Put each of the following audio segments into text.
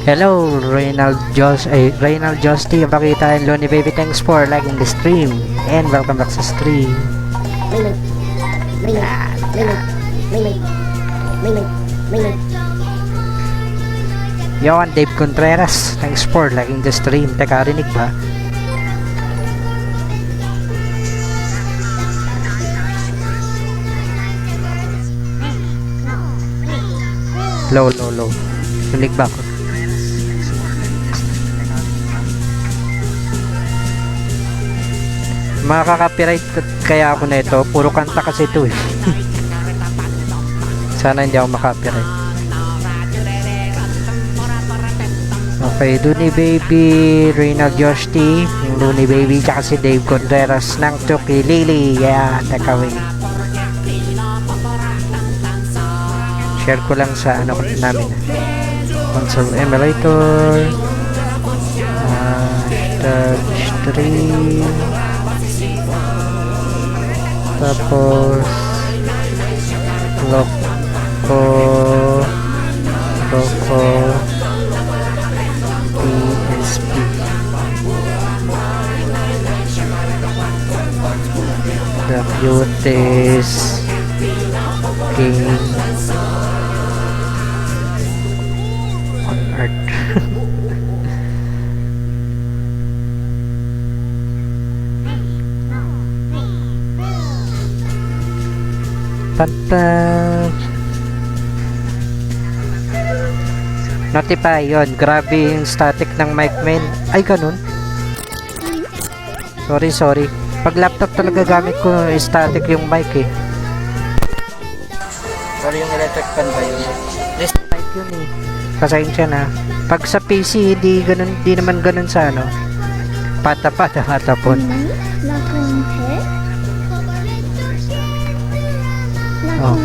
Hello, Reynald Josti, pakita yung Looney Baby. Thanks for liking the stream and welcome back sa stream. Yon, Dave Contreras, thanks for liking the stream. Teka, rinig ba? Low. Rinig ba ako? Makaka-copyright kaya ako na ito. Puro kanta kasi ito eh. Sana hindi ako makaka-copyright. Okay, Looney Baby, Reynald Josti, Looney Baby, tsaka si Dave Contreras ng Chucky Lily. Yeah, takawin. Share ko lang sa ano namin. Console emulator. Stream. Tapos Loco PSP. The cutest game on earth. Notify yun. Grabe yung static ng mic main. Ay, ganun. Sorry. Pag laptop talaga gamit ko, static yung mic eh. Sorry, yung electric fan ba yun? This mic yun eh. Pasensya na. Pag sa PC, hindi naman ganun sa ano. Patapon. Oh.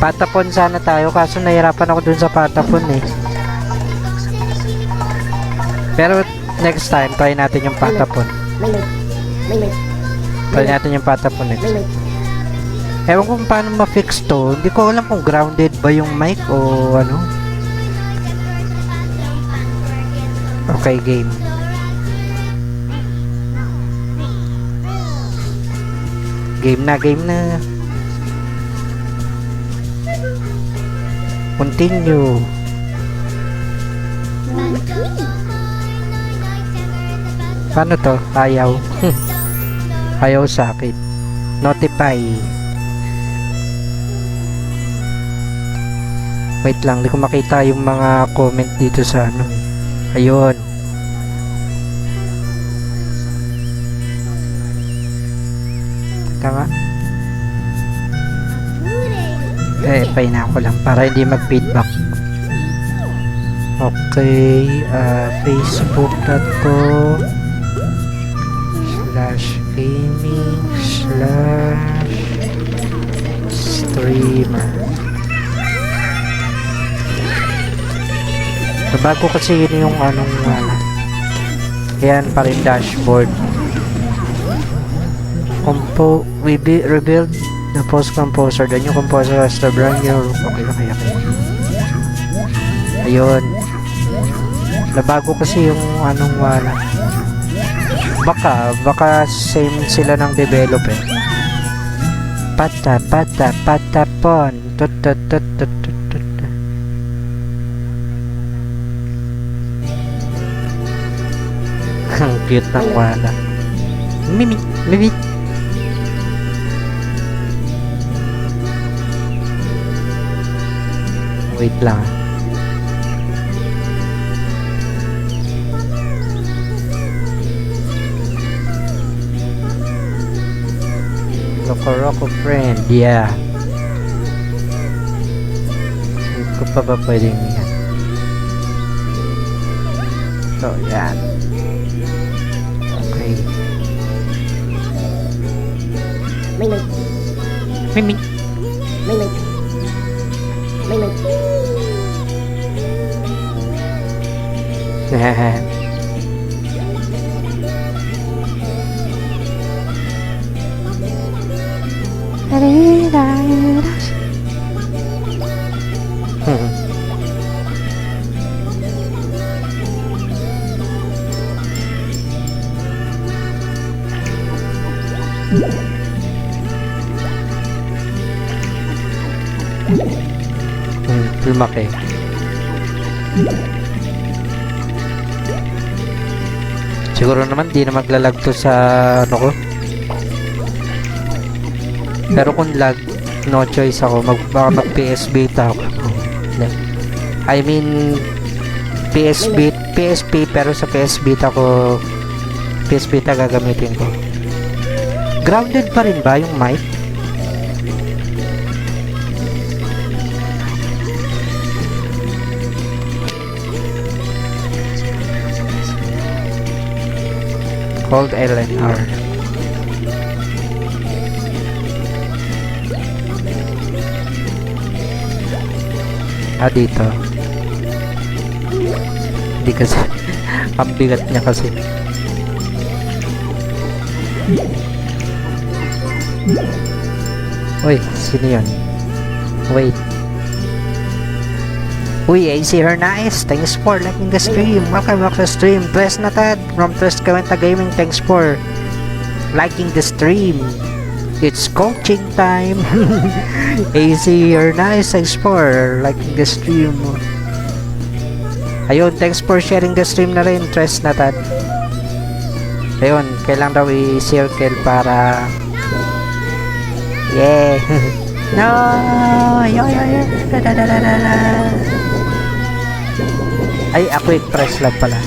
Patapon sana tayo, kaso nahirapan ako dun sa patapon eh. Pero next time, try natin yung patapon. Try natin yung patapon next. Ewan kung paano ma-fix to. Hindi ko alam kung grounded ba yung mic o ano. Okay, game. Game na. Continue. Paano to? Ayaw. Ayaw sa akin. Notify. Wait lang, hindi ko makita yung mga comment dito sa ano. Ayun. Teka nga. Paina ko lang para hindi mag-feedback. Okay, facebook.com/gaming/streamer. Bago kasi yun yung anong ayan pa rin dashboard. Rebuild The post composer. The new composer has the brand new... Okay. Ayun. Nabago kasi yung anong wala. Baka same sila ng developer. Patapon. Ang cute ng wala. Mimi. Wait lang. Rocco friend, yeah. Hindi ko pa ba pwedeng yan? So, yan. Okay. Mimi. Lumaki. Siguro naman di na maglalag to sa ano ko. Pero kung lag, no choice ako. Baka mag PS Vita ako. I mean PSP pero sa PS Vita ko, PS Vita gagamitin ko. Grounded pa rin ba yung mic? Called LNR. Dito. Hindi kasi ang bigat niya kasi. Uy, sino yun? Wait. Uy, I see her nice. Thanks for liking the stream. Welcome back to the stream. Tres Natad from Tres Kawenta Gaming. Thanks for liking the stream. It's coaching time. I see her nice. Thanks for liking the stream. Ayun, thanks for sharing the stream na rin, Tres Natad. Ayun, kailangan daw i-circle para... Yeah. No! Yo. Ay, quick press lang pala.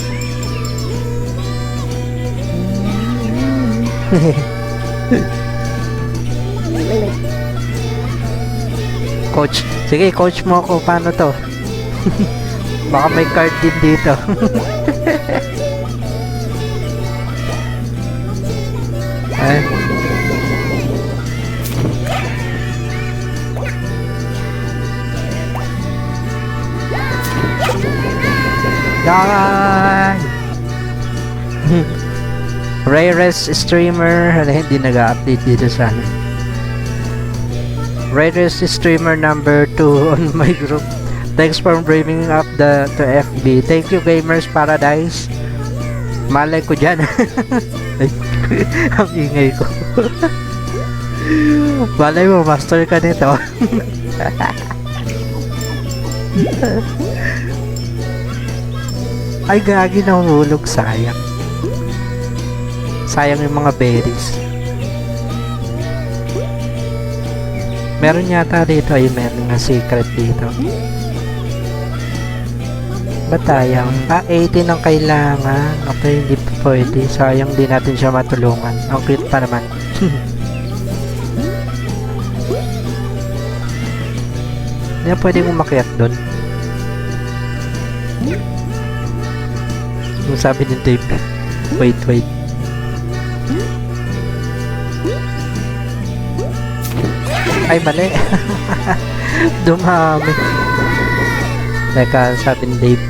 Coach. Sige, coach mo ako. Paano to? Baka may card din dito. Ay. Yan! Rarest streamer, hindi nag-update dito sa akin. Rarest streamer number 2 on my group. Thanks for bringing up to FB. Thank you, Gamers Paradise. Malay ko dyan. Ang ingay ko. Malay mo, master ka nito. Ay, gagi, nahulog. Sayang. Sayang yung mga berries. Meron yata dito. Ay, meron nga secret dito. Ba't tayang? 80 ang kailangan. Okay, hindi pa pwede. Sayang din natin siya matulungan. Ang cute pa naman. Hindi na pwede umakyat doon. Yung sabi ni Dave. Wait. Ay, mali. Dumami. Teka, sabi ni Dave.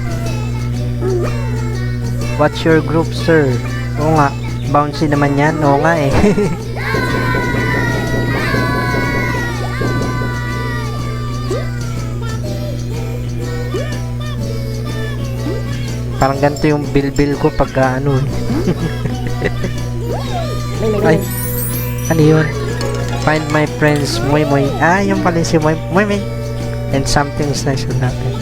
What's your group, sir? Oo nga. Bouncy naman yan. Oo nga eh. Parang ganito yung bilbil ko pagka ano eh. Ay, ano yun? Find my friends, Moy Moy. Ah, yung pala si Moy Moy. And something special natin.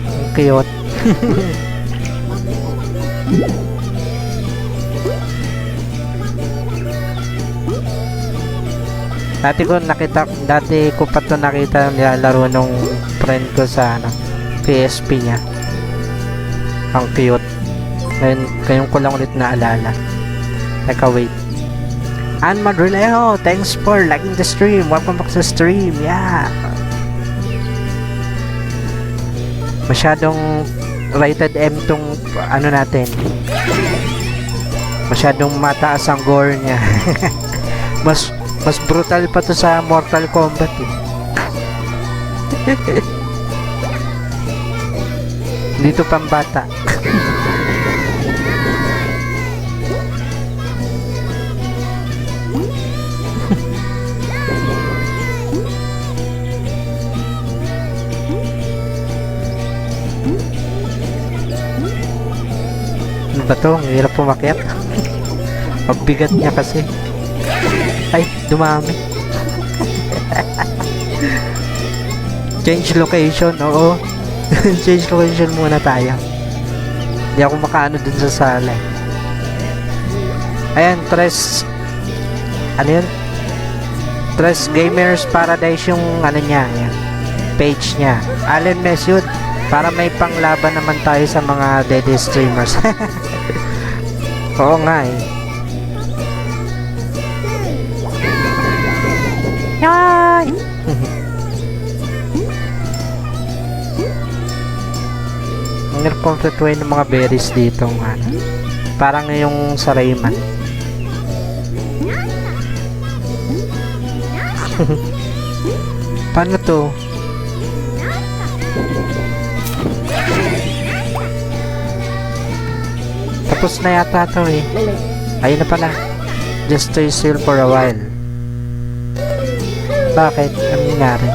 Ang cute. Dati ko pa to nakita nilalaro nung friend ko sa ano, PSP niya. Ang cute. Ngayon ko lang ulit naalala. Teka, wait. Ann Madrilejo, thanks for liking the stream. Welcome back to the stream. Yeah. Masyadong rated M tong ano natin. Masyadong mataas ang gore niya. Mas brutal pa to sa Mortal Kombat eh. Dito pambata. Ano ba to? Ang hirap pumakyat. Pagbigat niya kasi. Ay, dumami. Change location, oo. Change location muna tayo. Hindi ako makaano dun sa sala. Ayan, ano yun? Tres Gamers Paradise yung ano niya, yan. Page niya. Allen Mesut, para may panglaban naman tayo sa mga dead streamers. Oo nga eh. Yay! Ang nirkomplituin ng mga berries dito ano. Parang yung sa Rayman. Paano to? Tapos na yata to eh. Ayun na pala. Just stay still for a while. Bakit? Ano nangyari?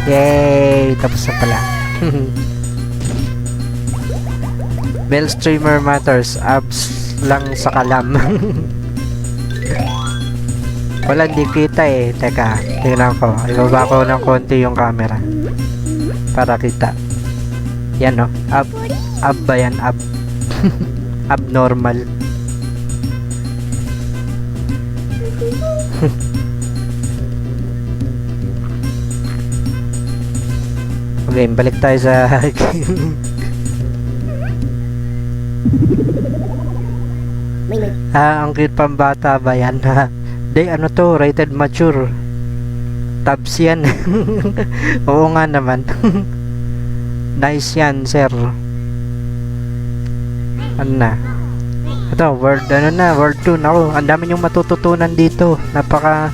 Yay! Tapos na pala. Bell streamer matters. Abs lang sa kalam. Wala, hindi kita eh. Teka, tingnan ko. Ibaba ko ng konti yung camera. Para kita. Yan no? Ab ba yan? Ab. Abnormal. Okay, balik tayo sa game. Ang cute pambata ba yan? Day, ano to? Rated mature. Tabs yan. Oo nga naman. Nice yan, sir. Ano na? Ito, word 2 Naku, ang dami yung matututunan dito. Napaka,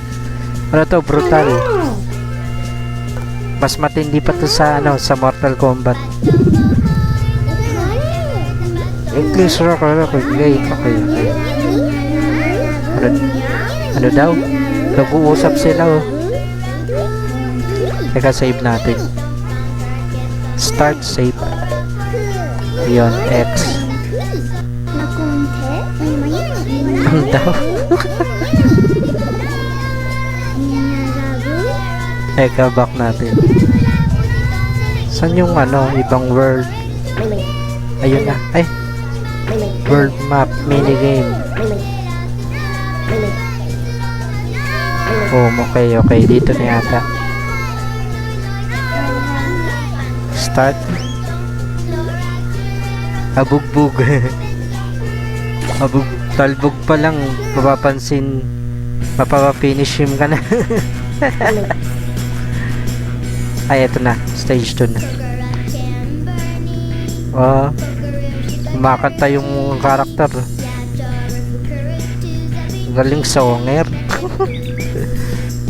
ano to, brutal. Mas matindi pa to sa, ano, sa Mortal Kombat. English rock, okay. Ano daw? Nag-uusap sila, oh. Teka, save natin. Start save. Yun, X. Ano daw? Teka, back natin. Saan yung ano, ibang world? Ayun na. Ay! World map, minigame. Oh, okay. Dito na yata. Start. Abugbog. Talbog pa lang, mapapansin, mapapafinish him ka na. Ay, eto na. Stage 2 na. Oh, kumakanta yung karakter. Galing songer.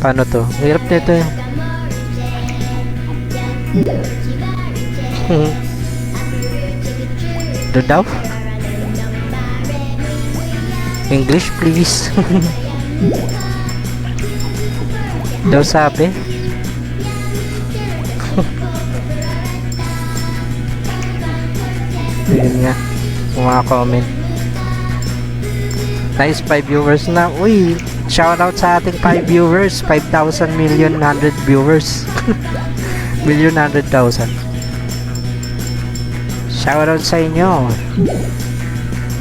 Paano to? Hirap nito eh. Do daw? English please. Daw sabi. Yun nga. Mga comment. Nice, 5 viewers na. Uy, shoutout sa ating 5 viewers. 5,000 million 100 viewers. Million 100,000. Shoutout sa inyo.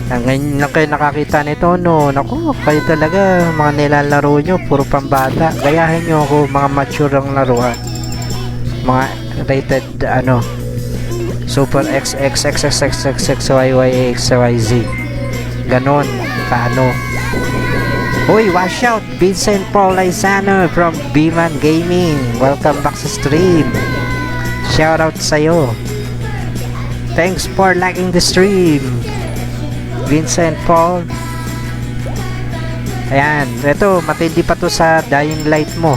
Ngayon lang kayo nakakita nito, no? Naku, kayo talaga, mga nilalaro nyo, puro pambata. Gayahin nyo ako, mga mature ang laruan. Mga rated, Super XXXXXXYYXYZ. Ganon, kaano. Uy, watch out! Vincent Paul Lizano from Biman Gaming. Welcome back sa stream. Shoutout sa'yo. Thanks for liking the stream, Vincent Paul. Ayan, ito, matindi pa to sa Dying Light mo.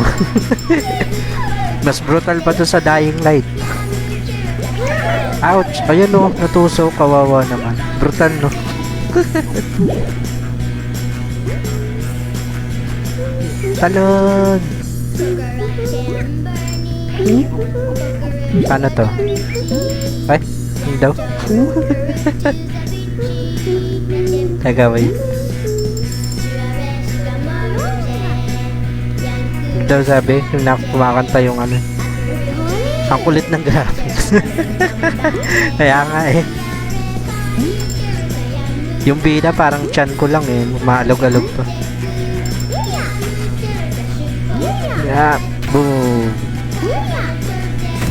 Mas brutal pa to sa Dying Light. Ouch! Ayun o, natuso, kawawa naman. Brutal, no? Talon! Paano to? Ay, hindi daw. Teka, wait. Hindi daw sabi, yung kumakanta yung ano. Ang kulit ng graphics. Kaya nga eh. Yung bida parang chan ko lang eh. Maalog-alog pa. Yeah. Boom.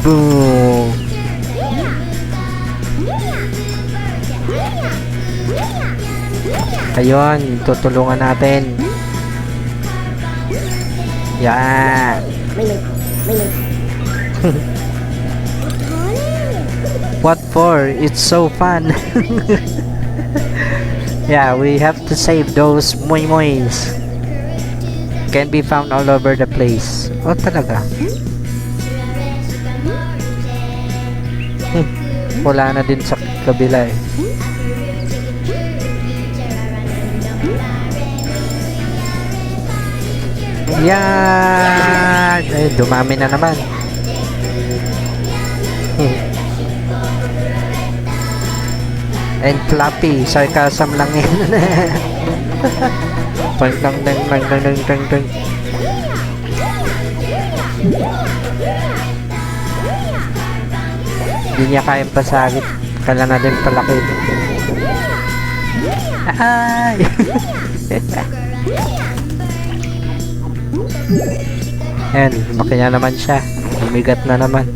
Boom. Ayun, tutulungan natin. Yan. What for? It's so fun. Yeah, we have to save those moy-moys. Can be found all over the place. Oh, talaga? Wala na din sa kabila eh. Yan! Ay, dumami na naman. And floppy, sarcasm lang yun. Pang dang dang dang dang dang dang dang. Hindi niya kayang pasagit. Kala na din palaki. Ay! Ayan, lumaki na naman siya. Umigat na naman.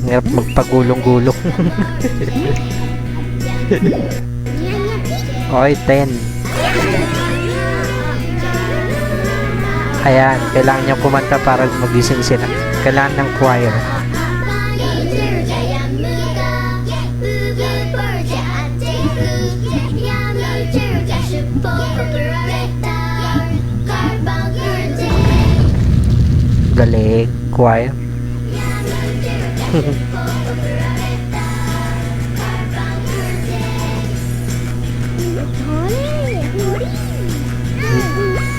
Hirap magpagulong-gulong. Okay, 10. Ayan, kailangan niya kumanta para magising sila. Kailangan ng choir. Galing, choir.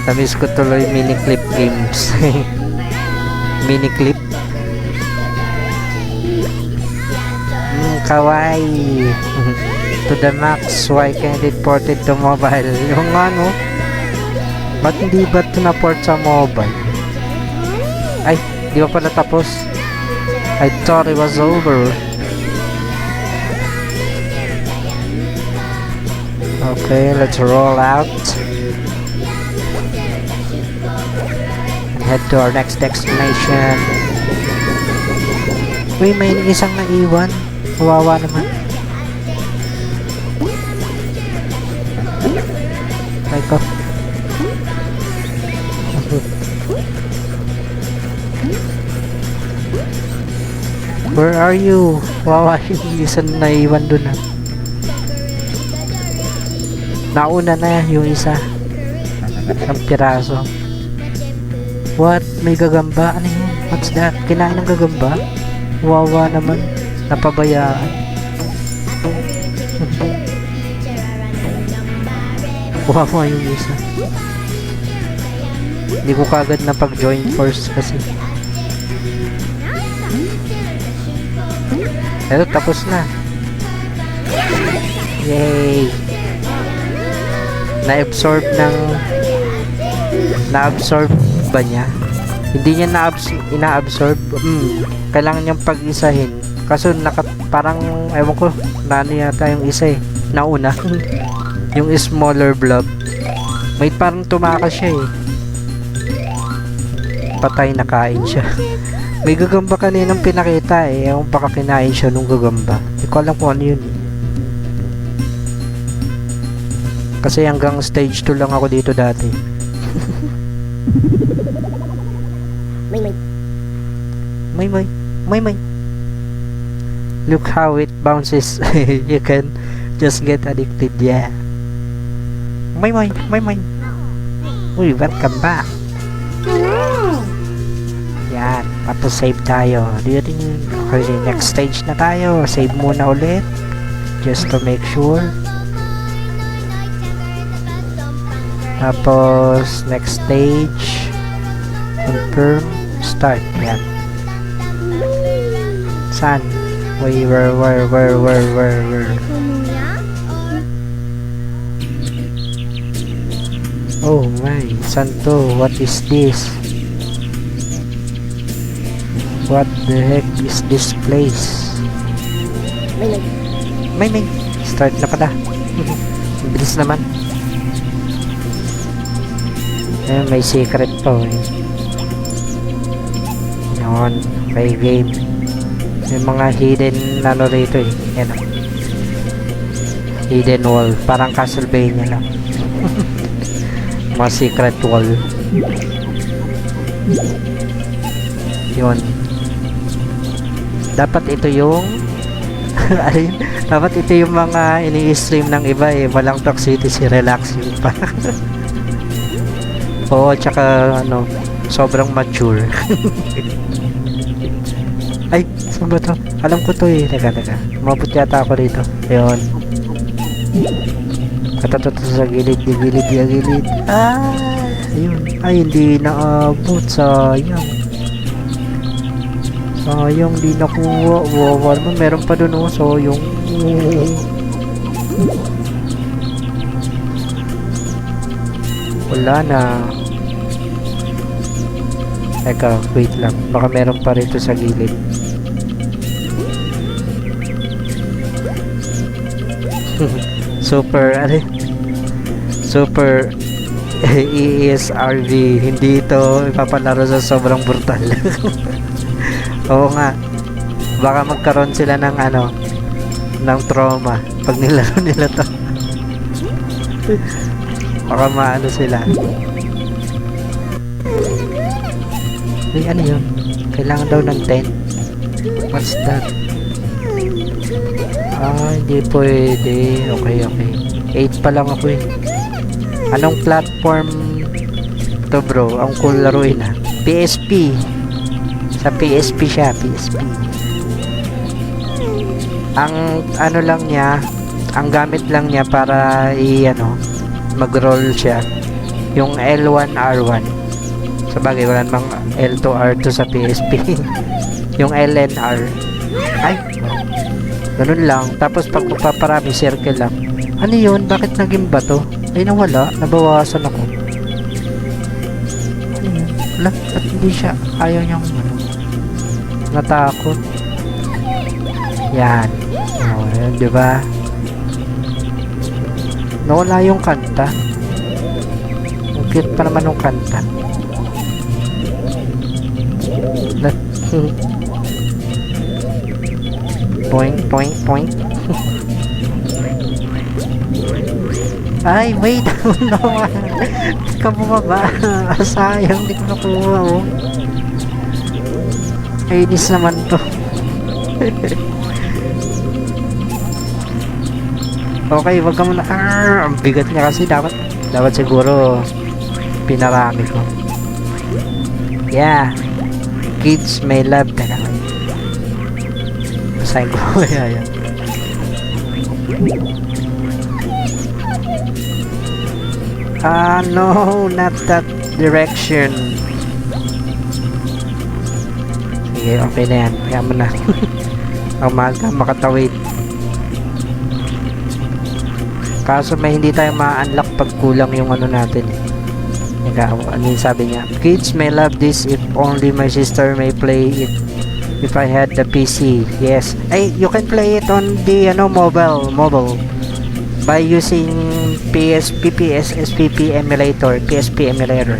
Tamis ko tuloy mini clip games. Mini clip. Kawaii. To the max. Why can't it port it to mobile? Yung ano, ba't hindi ba ito na-port sa mobile? Ay, di ba pala tapos? I thought it was over. Okay, let's roll out and head to our next destination. Uy, may isang naiwan. Kawawa naman. Ay ko. Where are you? Wawa yung isa na naiwan dun ah. Nauna na yung isa. Ang piraso. What? May gagamba? Ano yun? What's that? Kinain ng gagamba? Wawa naman. Napabayaan. Wawa yung isa. Hindi ko kagad na pag-join first kasi. Pero tapos na. Yay! Na-absorb ba niya? Hindi niya ina-absorb. Kailangan niyang pag-isahin. Kaso parang, ewan ko, ano yata yung isa eh. Nauna. Yung smaller blob. May parang tumakas siya eh. Patay, nakain siya. May gagamba kaninang pinakita eh. Ewan baka kinain siya nung gagamba. Hindi ko alam kung ano yun. Kasi hanggang stage 2 lang ako dito dati. May. Look how it bounces. You can just get addicted, yeah. May. Uy, welcome back. Yan, tapos save tayo. Okay, next stage na tayo. Save muna ulit. Just to make sure. Tapos, next stage. Confirm. Start. Yan. Saan? Where? Oh my, saan to? What is this? What the heck is this place? May. Start na pala. Bilis naman. May secret to eh. Yun, may game. May mga hidden ano rito eh. Yan o. Hidden wall. Parang Castlevania lang. Mga secret wall. Yun. Dapat ito yung dapat ito yung mga ini-stream ng iba eh. Walang toxicity, relax yun pa. Oo, tsaka ano, sobrang mature. Ay, saan ba to? Alam ko to eh. Teka. Mabot yata ako dito. Ayun. Ito sa gilid. Ayun. Ay, hindi naabot. Sayang. Di nakuha. Wow, naman. Meron pa dun oh. Sayang. Wala na. Teka, wait lang. Baka meron pa rito sa gilid. Super ESRV. Hindi ito ipapalaro sa sobrang brutal. Oo nga. Baka magkaroon sila ng ano, ng trauma pag nilaro nila to. Baka maano sila. Ay, ano yun? Kailangan daw ng 10. What's that? Hindi pwede. Okay. 8 pa lang ako eh. Anong platform to bro? Ang cool laruin ah. PSP. Sa PSP siya. PSP. Ang ano lang niya, ang gamit lang niya para mag-roll siya. Yung L1, R1. Sa bagay, wala namang L2, R2 sa PSP. Yung LNR. Ay, ganun lang. Tapos pag paparami, circle lang. Ano yun? Bakit naging bato? Ay, nawala. Nabawasan ako. Ano yun? Wala. Ba't hindi siya? Ayaw niyang natakot. Yan. Yan, diba? Nawala yung kanta. Ang cute pa naman yung kanta. Point. Ay, wait. No. Hindi ka bumaba. Sayang, hindi ko nakuha oh. Inis naman to. Okay, wag ka muna. Ang bigat niya kasi dapat siguro pinarami ko. Yeah. Kids may love. Teka. Basahin ko. Yan. No, not that direction. Sige, okay na yan. Kaya mo na. ang maaga makatawid. Kaso may hindi tayo ma-unlock pag kulang yung ano natin eh. Ano yung sabi niya? Kids may love this if only my sister may play it if I had the PC. Yes. Ay, you can play it on the mobile by using PSP emulator, PSP emulator.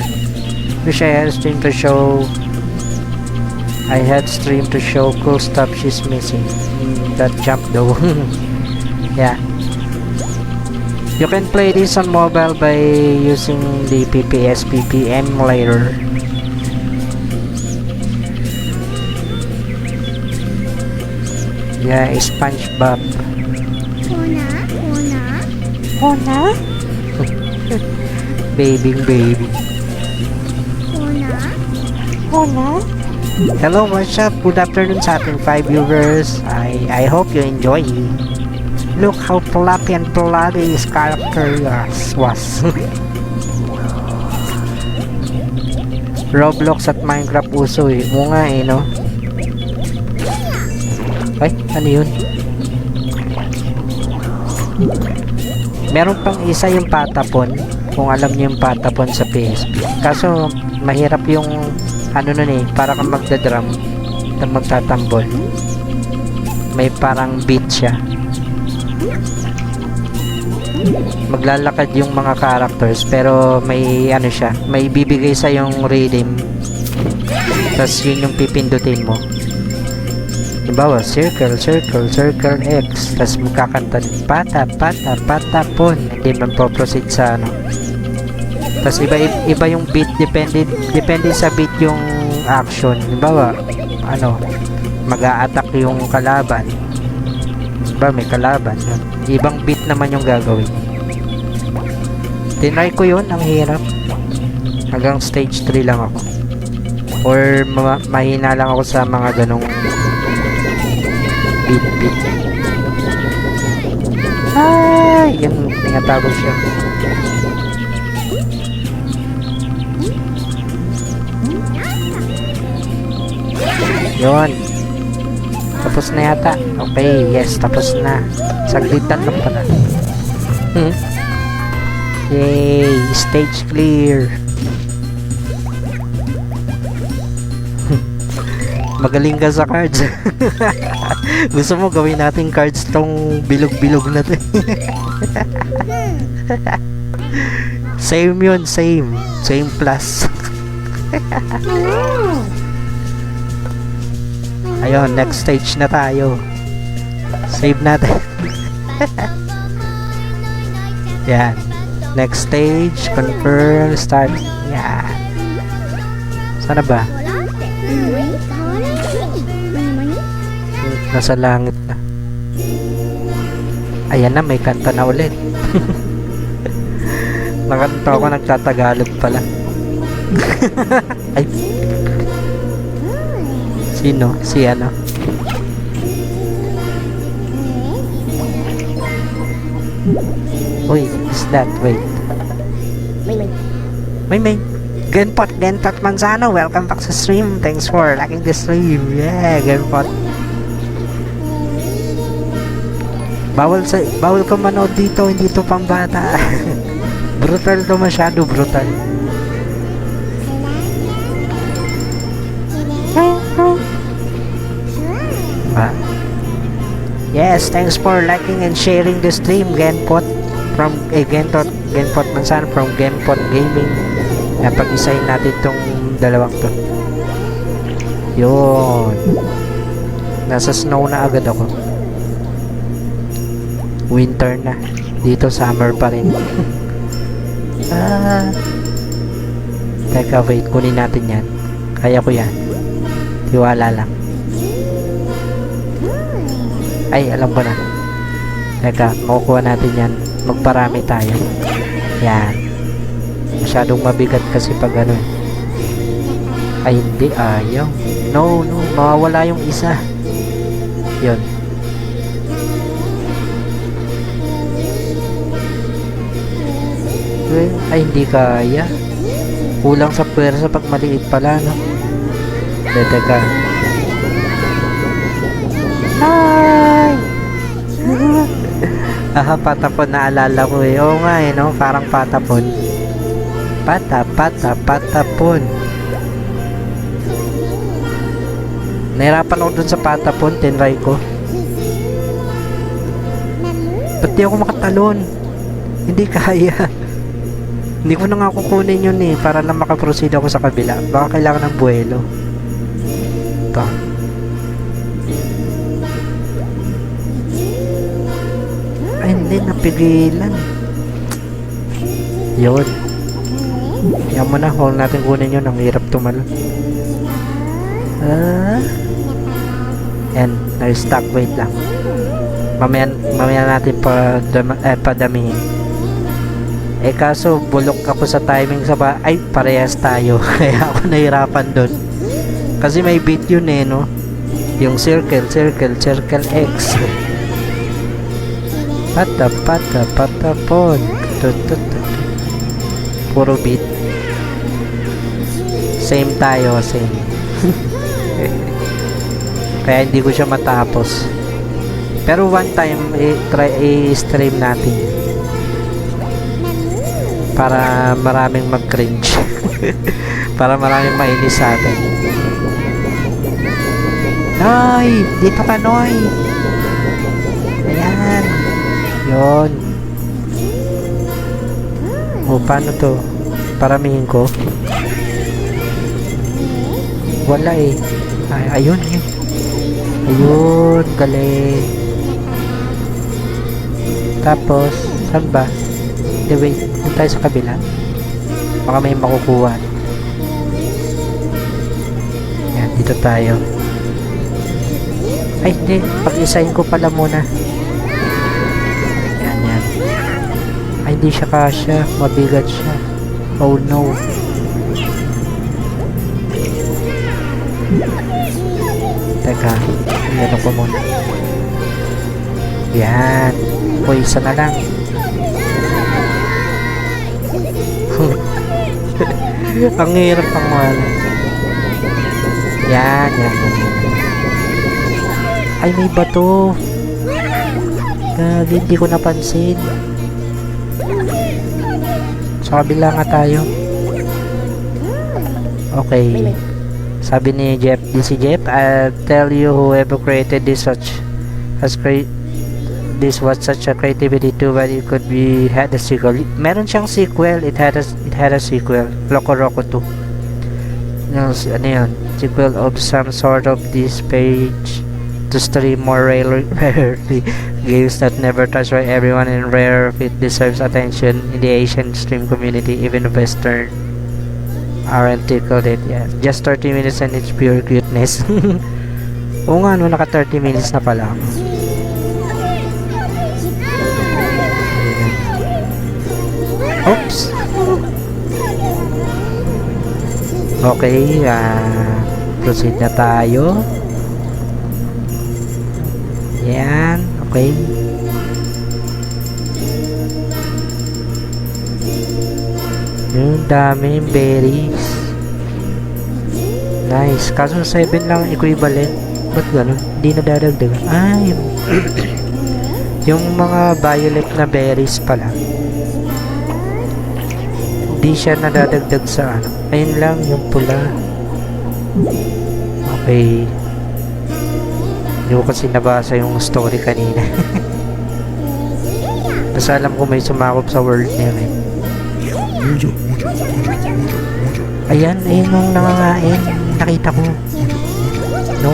Wish I had stream to show cool stuff she's missing. That jump though. Yeah. You can play this on mobile by using the PSP emulator. Yeah, SpongeBob. Ona? Baby. Ona? Hello, what's up? Good afternoon sa ating 5 viewers. I hope you enjoy. Look how fluffy and bloody his character was. Roblox at Minecraft uso eh. Oo nga eh, no? Ay, ano yun? Meron pang isa yung patapon. Kung alam niyo yung patapon sa PSP. Kaso, mahirap yung ano nun eh. Para kang magdadrum na magtatambol. May parang beat siya. Maglalakad yung mga characters pero may ano siya, may bibigay sa yung rhythm, tapos yun yung pipindutin mo. Halimbawa, circle X, tapos magkakanta din patapon, hindi man proceed sa ano. Tapos iba yung beat, depende sa beat yung action. Halimbawa, mag-a-attack yung kalaban, may kalaban, ibang beat naman yung gagawin. Tinry ko yun, ang hirap. Hanggang stage 3 lang ako, or mahina lang ako sa mga ganong beat. Ay, yan, tinatawag siya. Yun, tapos na yata. Okay, yes, tapos na. Saglitan lang pala. Yay, stage clear. Magaling ka sa cards. Gusto mo gawin natin cards tong bilog-bilog na to. Same yun, same plus. Ayun, next stage na tayo. Save natin. Yan. Next stage, confirm, start. Yan. Sana ba? Nasa langit na. Ayan na, may kanta na ulit. Nakanta ako, nagtatagalog pala. Ay. Sino? Si ano? Uy, is that? Wait. May. Genpot Manzano, welcome back sa stream. Thanks for liking the stream. Yeah, Genpot. Bawal ka manood dito, hindi to pang bata. Brutal to, masyado brutal. Yes, thanks for liking and sharing the stream, Genpot from Genpot Manzano from Genpot Gaming. Pag-isahin natin tong dalawang to. Yun, nasa snow na agad ako. Winter na dito, summer pa rin. Teka, wait, kunin natin yan. Kaya ko yan, tiwala lang. Ay, alam ko na. Teka, makukuha natin yan. Magparami tayo. Yan. Masyadong mabigat kasi pag ano. Ay, hindi. Ayaw. No. Mawawala yung isa. Yun. Ay, hindi kaya. Kulang sa pwersa pag maliit pala, no? Teka. Ay! Patapon, naalala ko eh. Oo nga eh, no? Parang patapon. Patapon. Nahirapan ako dun sa patapon, tinry ko. Ba't di ako makatalon? Hindi kaya. Hindi ko na nga kukunin yun eh, para lang makaproceed ako sa kabila. Baka kailangan ng buwelo. Ito. Ay, hindi, napigilan. Yun. Yan mo na, huwag natin kunin yun. Ang hirap tumalon. Yan, na-stack. Wait lang. Mamaya natin padamihin. Kaso bulok ako sa timing sa ay, parehas tayo. Kaya ako nahirapan doon. Kasi may beat yun eh, no? Yung circle X. Patapon. Puro beat. Same tayo, same. Kaya hindi ko siya matapos. Pero one time, i-stream natin. Para maraming mag-cringe. Para maraming mainis sa atin. Noy! Dito ka, Noy! Ayan. Yun. O, paano to? Paramihin ko. Wala eh. Ayun eh. Ayun, galing. Tapos, saan ba? Wait, punta tayo sa kabila. Baka may makukuha. Yan, dito tayo. Ay, hindi. Pag-isahin ko pala muna. Yan. Ay, hindi siya kasya. Mabigat siya. Oh no. Teka, ano ko muna. Yan. Uy, isa na lang. Ang hirap ang wala. Yan. Ay, may bato. Hindi ko napansin. Sa kabila nga tayo. Okay. Sabi ni Jeff, si Jeff, I'll tell you whoever created this was such a creativity too, but it could be had a sequel. Meron siyang sequel. It had a sequel. Loco Roco 2. Ano yun? Sequel of some sort of this page to stream more rarely games that never touched by everyone and rare if it deserves attention in the Asian stream community, even Western aren't tickled it. Yeah, just 30 minutes and it's pure cuteness. Oo nga, no, naka 30 minutes na pala ako. Oops. Okay, proceed na tayo. Yan, okay. Yung daming berries. Nice. Kaso 7 lang equivalent. Ba't ganun? Hindi na dadagdagan. Ay, yung mga violet na berries pala. Hindi siya nadadagdag sa ano. Ayun lang, yung pula. Okay. Hindi ko kasi nabasa yung story kanina. Basta alam ko may sumakop sa world niya eh. Ayan, ayun yung nangangain. Nakita ko. No.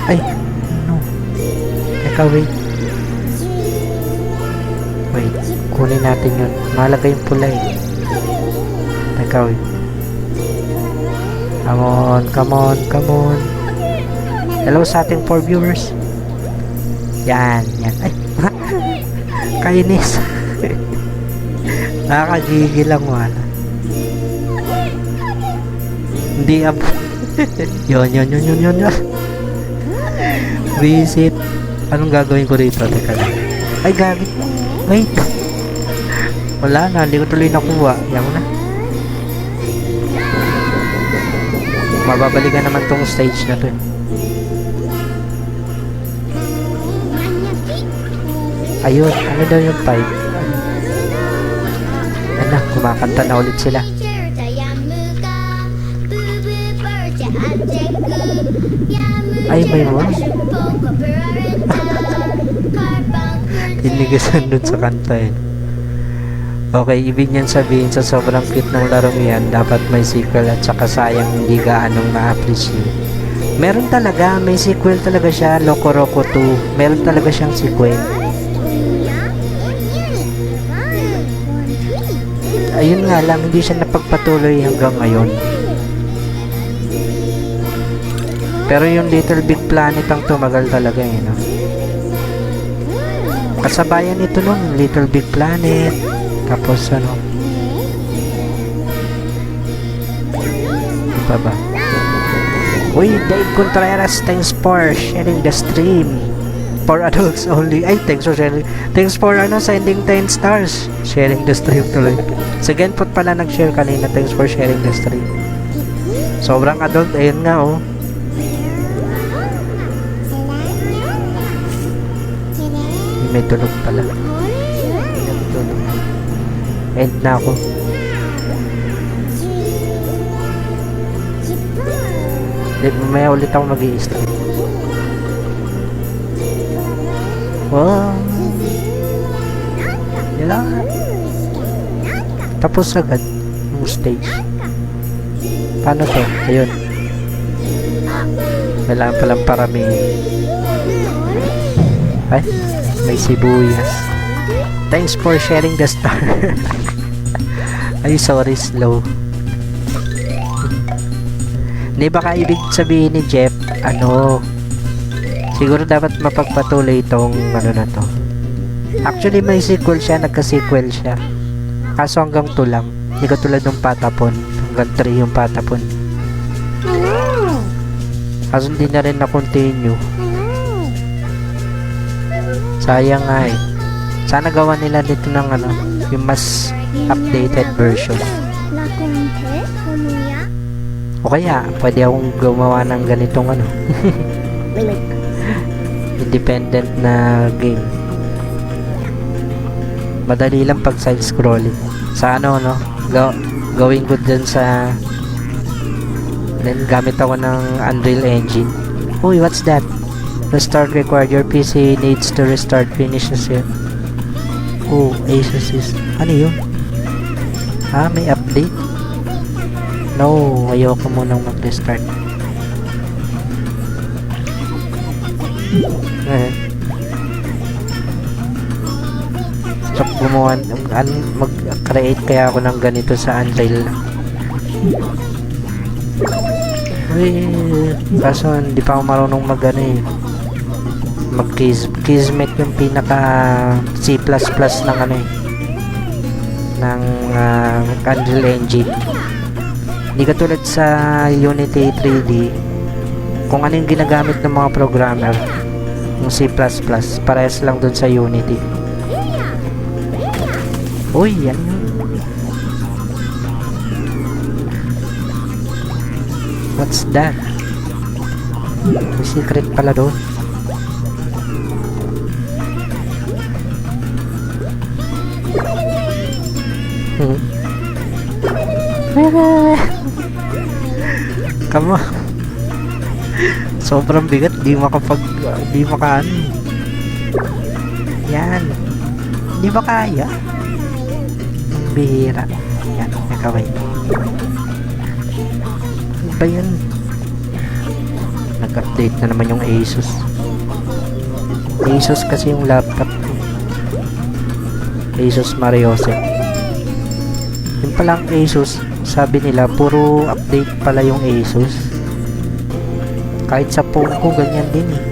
Ay, no. Teka, wait. Wait, kunin natin yun. Mahalaga yung pula eh. Teka, wait. Come on. Hello sa ating 4 viewers. Yan. Ay, kainis. Nakakagigil lang wala. Hindi yun. Visit. Anong gagawin ko rito? Teka lang. Ay, gamit. Wait. Wala na. Hindi ko tuloy nakuha. Yan mo na. Mababalikan naman tong stage na to eh. Ayun, ano daw yung 5? Ano, kumakanta na ulit sila. Ay, may mo. Inigasan dun sa kanta eh. Okay, ibig niyan sabihin sa sobrang cute ng larong yan, dapat may sequel at saka sayang hindi gaanong ma-appreciate. Meron talaga, may sequel talaga siya, Loco Roco 2. Meron talaga siyang sequel. Ayun nga lang, hindi siya napagpatuloy hanggang ngayon. Pero yung Little Big Planet ang tumagal talaga eh, no? Kasabayan ito nung Little Big Planet. Tapos ano? Ano pa ba? Uy, Dave Contreras, thanks for sharing the stream. For adults only. Ay, thanks for sharing. Thanks for sending 10 stars. Sharing the stream tuloy. Si Genpot pala nag-share kanina. Thanks for sharing the stream. Sobrang adult. Ayun nga, oh. May tulog pala. End na ako. May ulit ako mag-i-stream. Wow. Yan. Tapos agad yung stage. Paano to? Ayun. Kailangan palang parami. Ay, may sibuyas. Thanks for sharing the star. Ay, sorry, slow. Hindi baka ibig sabihin ni Jeff, siguro dapat mapagpatuloy itong na to. Actually, may sequel siya, nagka-sequel siya. Kaso hanggang 2 lang. Hindi ka tulad ng Patapon. Hanggang 3 yung Patapon. Kaso hindi na rin na-continue. Sayang nga eh. Sana gawa nila dito ng yung mas updated version. O kaya, pwede akong gumawa ng ganitong independent na game. Madali lang pag side scrolling. Sa gawin ko dyan sa then gamit ako ng Unreal Engine. Uy, what's that? Restart required. Your PC needs to restart. Finish the save. Oh, Asus is... Ano yun? May update? No, ayoko munang mag-restart. So, mag-create kaya ako ng ganito sa Unreal. Uy, kaso hindi pa ako marunong mag-Kismet yung pinaka C++ ng ng Unreal Engine. Hindi katulad sa Unity 3D, kung ano yung ginagamit ng mga programmer, yung C++, parehas lang dun sa Unity. Uy, yan yun. What's that? May secret pala doon. Come on. Sobrang bigat, di maka yan, di ba kaya? Ang bihira. Yan, nakaway. Ano ba yan? Nag-update na naman yung Asus. Asus kasi yung laptop ko. Asus Mariose. Yung palang Asus, sabi nila puro update pala yung Asus. Kahit sa phone ko ganyan din eh.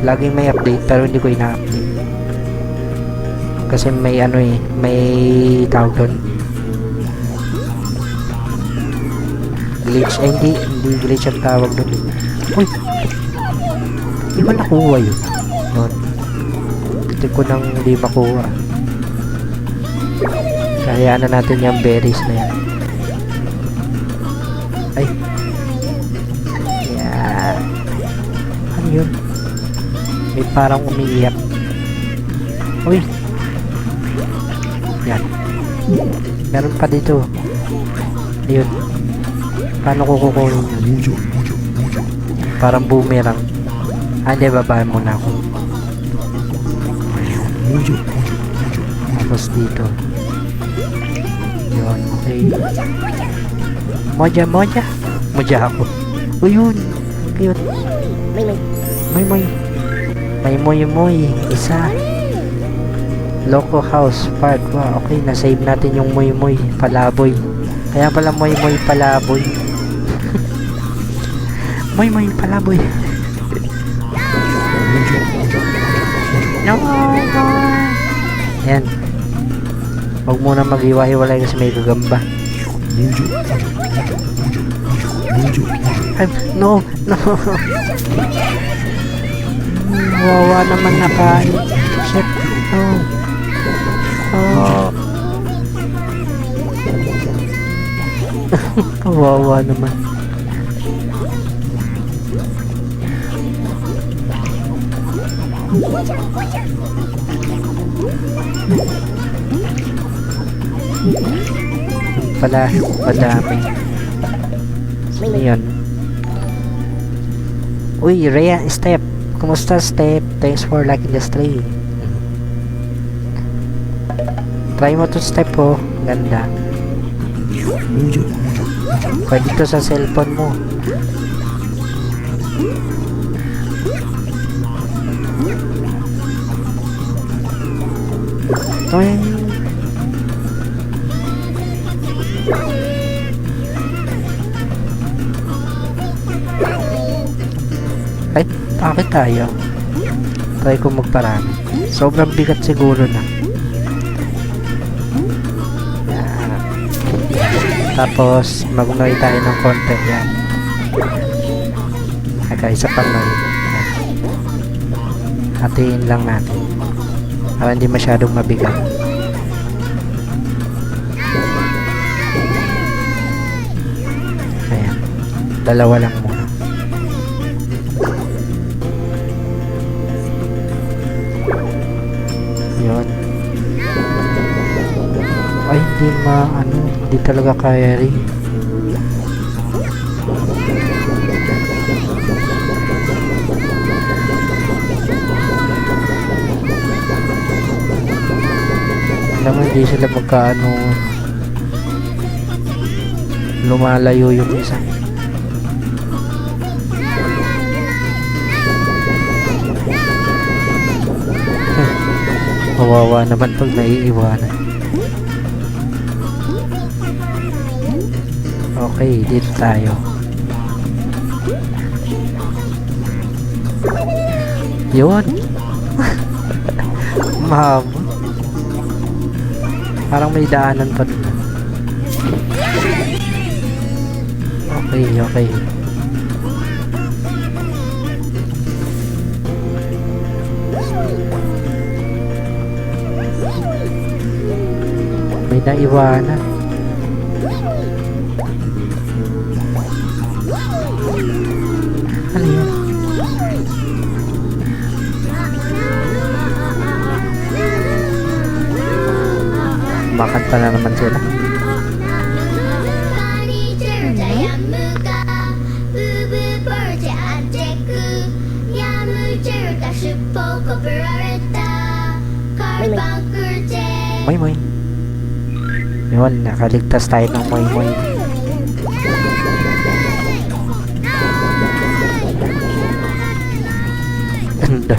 Laging may update pero hindi ko ina-update. Kasi may may tawag doon. Glitch, hindi glitch ang tawag doon. Uy! Di ba nakuha yun? Noon. Hindi ko nang hindi makuha. Kaya na natin yung berries na yan. Ay. Yan. Ano yun? May parang umiiyak. Uy. Yan. Meron pa dito. Ayun. Paano ko kukunin yun? Parang boomerang. Hindi, babaan muna ako. Tapos dito. Yun, okay. Moja. Moja ako. O yun. Cute. Moy. Isa. Loco House Park. Wow, okay. Nasave natin yung Moy Palaboy. Kaya pala Moy Palaboy. Moy Palaboy. No. Yan. Huwag muna mag-iwa-hiwalay kasi may gagamba. Ay, no. Wawa naman nakain. Shit. Kawawa naman. Pala, madami. Sino yun? Uy, Rhea, Step. Kumusta, Step? Thanks for liking the stream. Try mo to, Step, oh. Ganda. Pwede to sa cellphone mo. Toing. Ay, bakit tayo? Try ko magparami. Sobrang bigat siguro na. Yan. Tapos, mag-unoy tayo ng konti. Yan. Okay, isa pang noy. Hatiin lang natin. Para hindi masyadong mabigat. Ayan. Dalawa lang muna. Yun. Ay, hindi talaga kaya rin. Alam mo, hindi sila magkaano lumalayo yung isa. Kawawa naman pag naiiwanan. Okay, dito tayo. Yun. Mahaba. Parang may daanan pa dun. Okay. May naiwanan. Ano yun? Makanta na naman sila. Moy. Yun, nakaligtas tayo ng Moy. Ganda.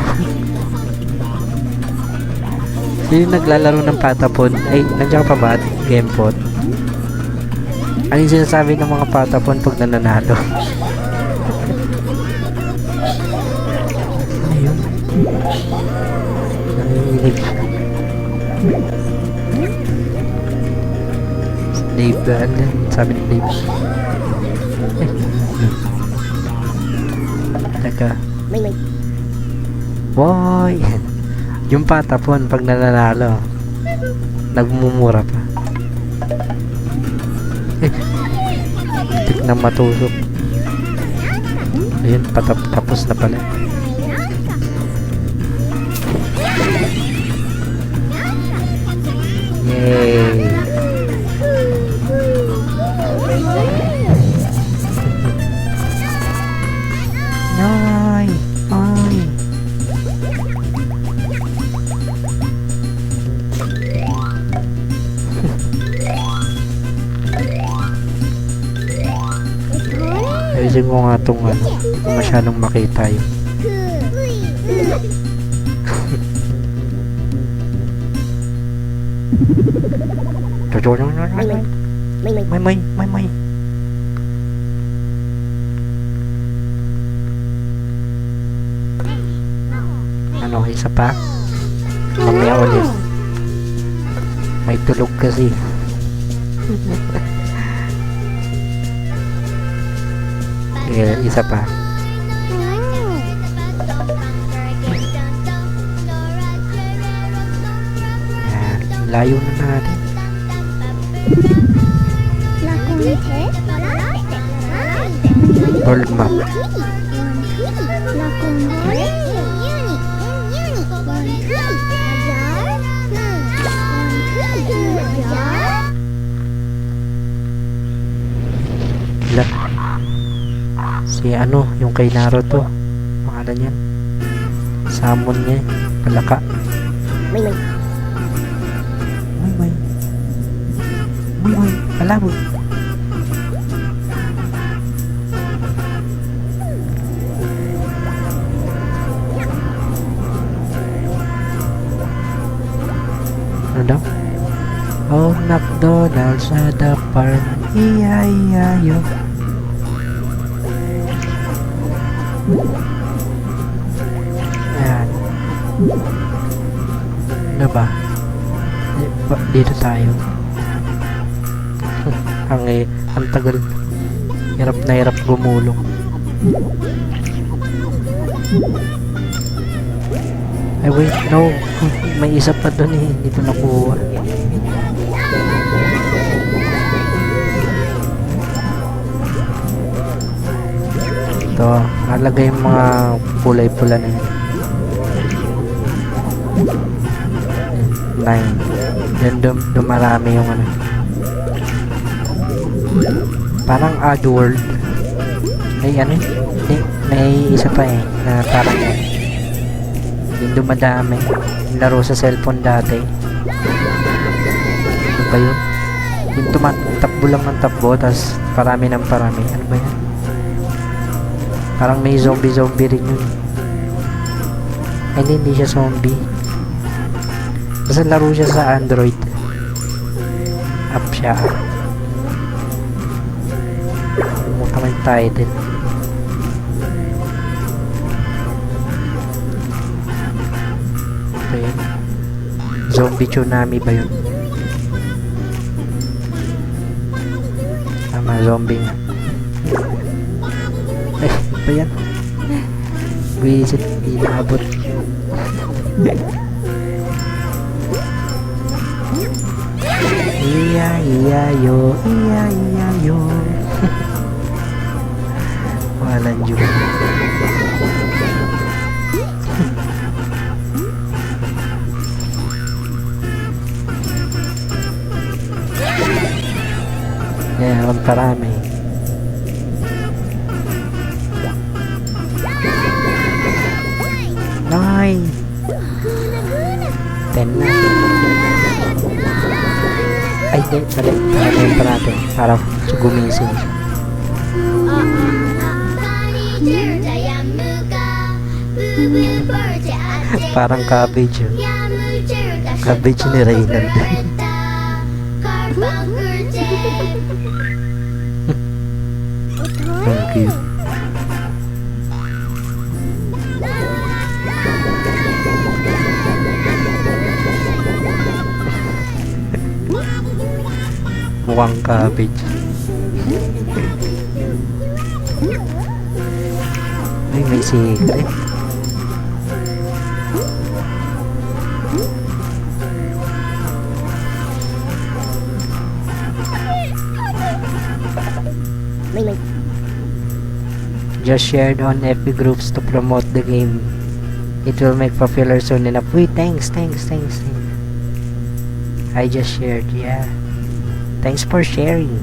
Sino naglalaro ng patapon? Ay, nandiyan pa ba? Gamepod? Ano yung sinasabi ng mga patapon pag nananalo? Ano yun? Nanginginig. Dave, ano sabi ni Dave? Teka. Boy! Yung patapon pag nananalo, nagmumura pa. Muntik na matusok. Ayun, tapos na pala. Ayusin ko nga itong ano, hindi ko masyadong makita yun. May. Ano, isa pa? Mamaya ulit. May tulog kasi. Isa pa. Yan, layo na natin. World map. Si ano, yung kay Naruto, pangalan yan, Samon niya, palaka. May, palabog. Ano daw? Oh, McDonald's at the park, iya-iya-yo. Ayan. Ano ba? Dito tayo. ang tagal. Hirap na hirap gumulong. Ay wait, no. May isa pa dun eh. Hindi ko nakuha. Ito, nalagay yung mga kulay pula na yun. 9. Then dumarami yung ano. Parang Oddworld. May ano may isa pa eh na parang yung dumadami. Yung laro sa cellphone dati. Ano ba yun? Yung takbo lang ng takbo tas parami ng parami. Ano ba yan? Parang may zombie rin yun. Hindi siya zombie. Basta laro siya sa Android. App siya. Mukha may title. Ito yun. Zombie Tsunami ba yun? Tama, zombie nga. Ba yan? Visit, inaabot. Iya-iya-yo, iya-iya-yo. Walang juga. Yan, ang parami. Ay 10 na. Ay, di, balik. Paranin pa natin para gumising siya. Parang cabbage yun. Cabbage ni Reynald. Thank you. Mukhang cabbage. Ay, may secret. Just shared on FB groups to promote the game. It will make popular soon enough. Wait, thanks. I just shared, yeah. Thanks for sharing.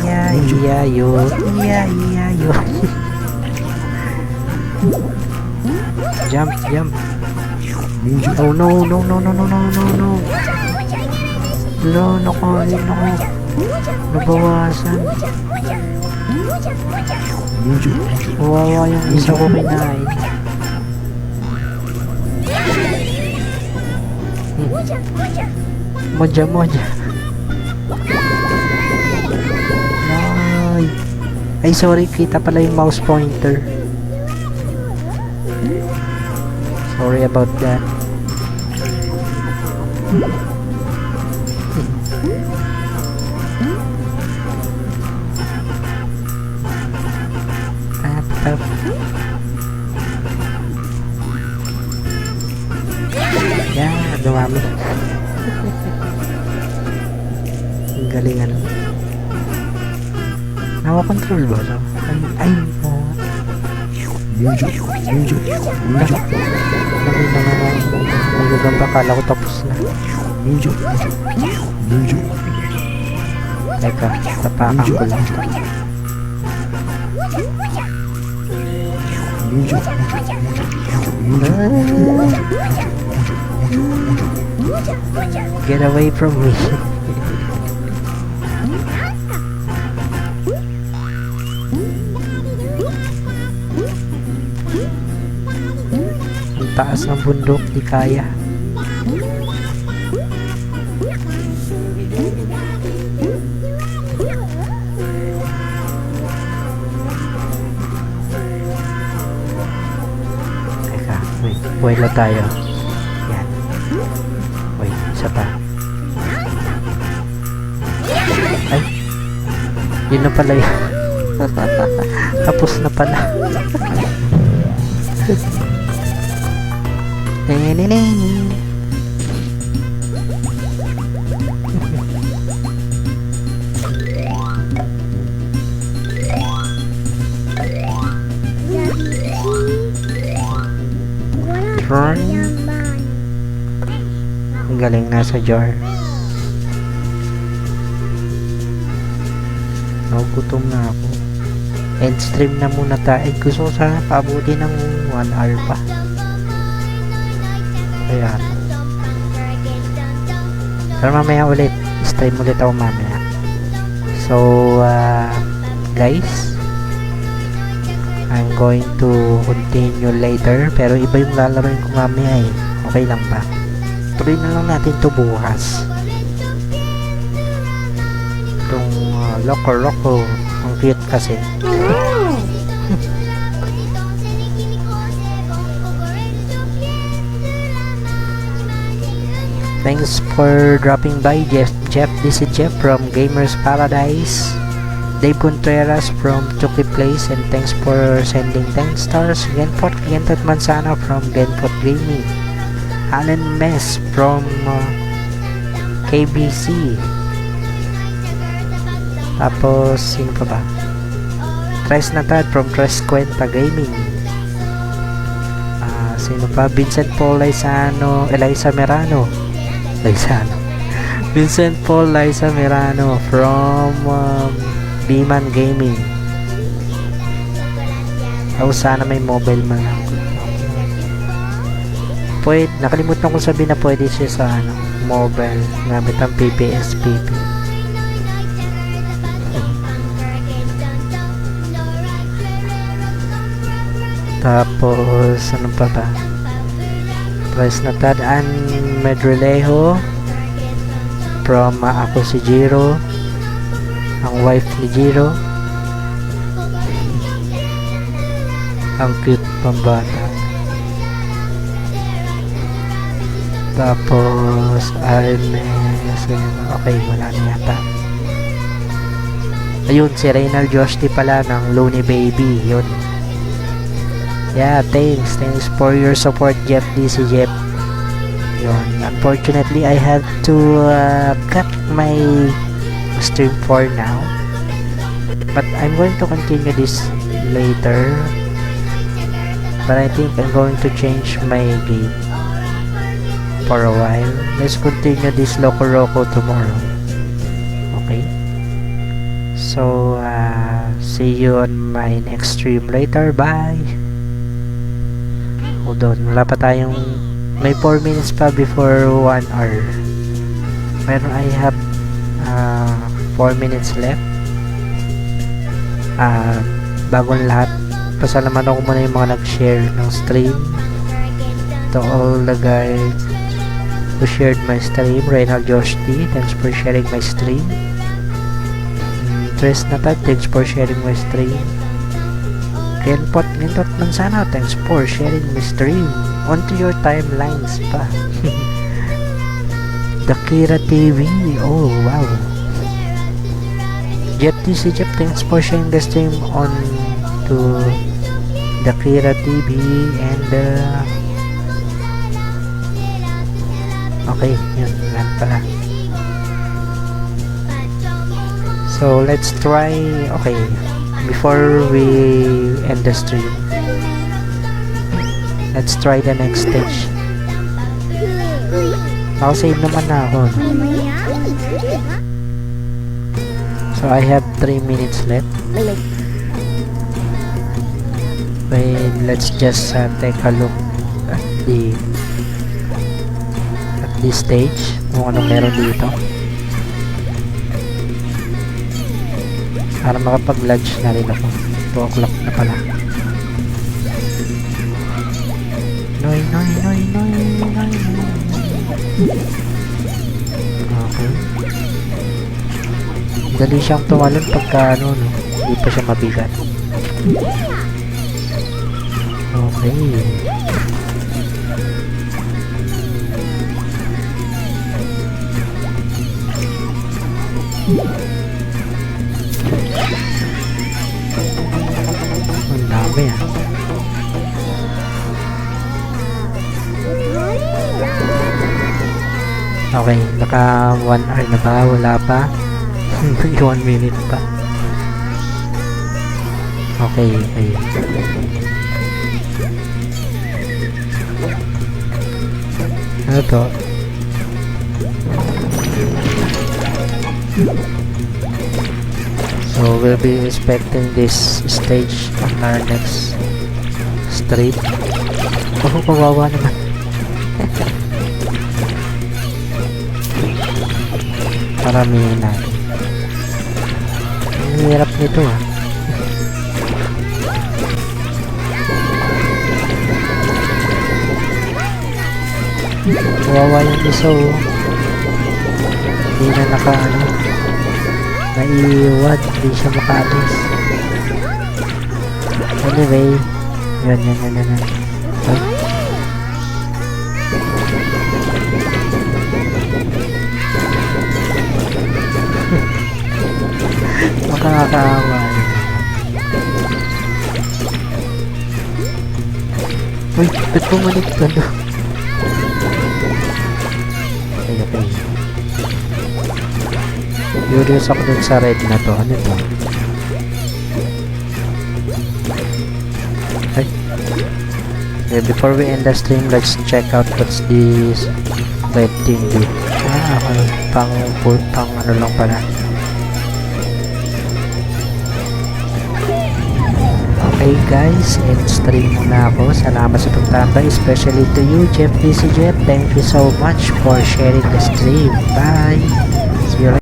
Iya-iya-yo. Jump. Oh no, no, no, no, no, no, no, no. Lo, nakain ako. Nabawasan. Kawawa yung isa ko kinain. Moja, moja. Ay, sorry, kita pala yung mouse pointer. Sorry about that. Tap. Yan, dumami. Ang galing ano. Nawa-control ba? So, ay, oh. Lagi na naman. Nagagam pa, kala ko tapos na. Teka, tapakan ko lang. Get away from me. Ang taas ng bundok, di kaya. Teka, wait, buwelo tayo. Yan. Wait, isa pa. Ay, yun na pala yun. Tapos na pala. Ang galing, nasa jar. Nagugutom na ako. End stream na muna tayo. Gusto ko sana paabuti ng 1 hour pa. Kaya pero mamaya ulit. Stream ulit ako mamaya. So, guys, I'm going to continue later. Pero iba yung lalaroin ko mamaya eh. Okay lang ba? Tuloy na lang natin to bukas. Itong Loco. Ang cute kasi. Thanks for dropping by, Jeff. This is Jeff from Gamers Paradise. Dave Contreras from Chucky Place, and thanks for sending 10 stars. Genpot Mansana from Genpot Gaming. Alan Mess from KBC. Tapos, sino pa ba? Tres Natad from Tres Cuenta Gaming. Sino pa? Vincent Paul Liza Merano. Vincent Paul Liza Merano from Biman Gaming. Sana may mobile man lang. Nakalimutan ko sabihin na pwede siya sa mobile gamit ang PPSPP. Tapos ano pa ba? Tres Natad and Medrelejo from ako si Jiro, ang wife ni Jiro. Ang cute pambata. Tapos okay, wala na yata. Ayun, si Reynald Joshti pala ng Looney Baby. Yun. Yeah, thanks for your support, Jeff. This is Jeff. Yun. Unfortunately, I have to cut my stream for now. But I'm going to continue this later. But I think I'm going to change my game for a while. Let's continue this Loco tomorrow. Okay? So, see you on my next stream later. Bye! Hold on, wala pa tayong May 4 minutes pa before 1 hour. Pero I have 4 minutes left. Bagong lahat, pasalamatan ko muna yung mga nag-share ng stream. To all the guys who shared my stream. Reynald Josh T, thanks for sharing my stream. Tres Natad, thanks for sharing my stream. Kenpot Mintot Mansana, thanks for sharing my stream. Onto your timelines pa. Dakira TV, oh wow. Jeff DC Jeff, thanks for sharing the stream on to Dakira TV and okay, yun lang pala. So let's try, okay, before we end the stream, let's try the next stage. Nakasave naman na ako. So I have 3 minutes left. Wait, let's just take a look at this stage, kung anong meron dito para makapag-lunch na rin ako. 2 o'clock na pala. Noy. Okay, dali siyang tumalon pagka ano, no? Hindi pa siya mabigat. Okay, ang dami ah. Okay, naka 1 hour na ba? Wala pa. 1 minute pa. Okay. Ano to? So we'll be inspecting this stage on our next stream. Oh, kawawa naman. Paramihin natin. Ang hirap nito ah. Kawawa yung isa oh. Hindi na naiiwan, hindi siya makaalis. Anyway, yan. Ay. Makakaawa. Uy, ba't bumalik ka no? Okay. Curious ako dun sa red na to. Ano to? Ay. Okay, before we end the stream, let's check out what's this red thing do. Okay. Pang ano lang pala. Okay guys, end stream muna ako. Salamat sa pagtambay, especially to you, Jeff DC Jeff. Thank you so much for sharing the stream. Bye! See you later.